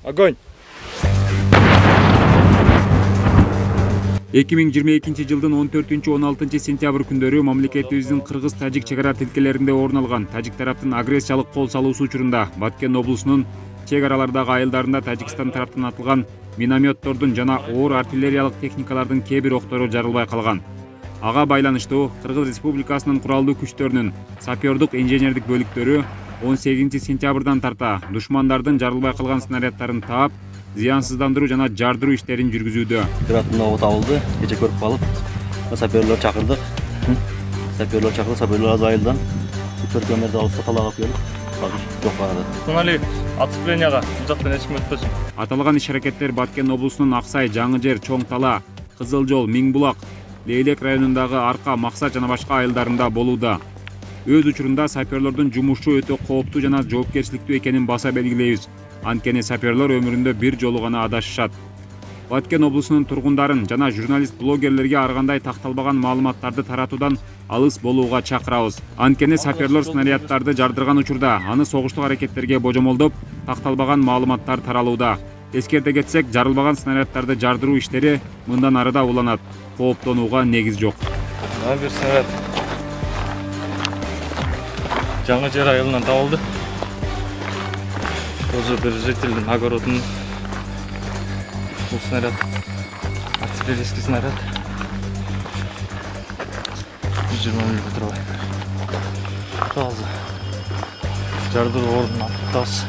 Огонь! 2022 жылдын 14-16 сентябрь күндөрү мамлекетибиздин кыргыз-тажик чек ара тилкелеринде орун алган тажик тараптын агрессиялык кол салуусу учурунда Баткен облусунун чек аралардагы айылдарында Тажикстан тараптан атылган минометтордун жана оор артиллериялык техникалардын кээ бир октору жарылбай калган. Ага байланыштуу Кыргыз Республикасынын куралдуу күчтөрүнүн сапёрдук инженердик бөлүктөрү 18 сентябрдан тарта душмандардын жарылбай калган снаряддарын таап, зыянсыздандыруу жана жардыруу иштерин жүргүзүүдө. Пираттын оғы табылды, кече көрүп калып, саперлер чакырдык. Саперлер аз айылдан 4 километр алыста талаага келип, азыр жок барады. Туңали отцепленияга жактан эч ким өтпөсүн. Аталган иш-аракеттер Баткен облусунун Аксай, Жаңы-Жер, Чоң Тала, Кызыл Жол, Миңбулак, Лейлек районундагы Арка, Максат жана башка айылдарында болууда. Өз учурунда саперлордун жумушу өтө кооптуу жана жоопкерчиликтүү экенин баса белгилейбиз. Анткени саперлор өмүрүндө бир жолу гана адашышат. Баткен облусунун тургундарын жана журналист-блогерлерге ар кандай такталбаган маалыматтарды таратуудан алыс болууга чакырабыз. Анткени саперлор снаряддарды жардырган учурда аны согуштук аракеттерге божомолдоп, такталбаган маалыматтар таралууда. Эскерте кетсек, жарылбаган снаряддарды жардыруу иштери мындан ары да уланат. Кооптонууга негиз жок. Бир снаряд Жаңы-Жер айылынан табылды. Тоже bir жителдин огородунун. Бул снаряд артиллерийский снаряд. 120 мм. Таза. Жардыруу ордунан табыз.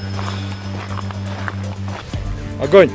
Огонь!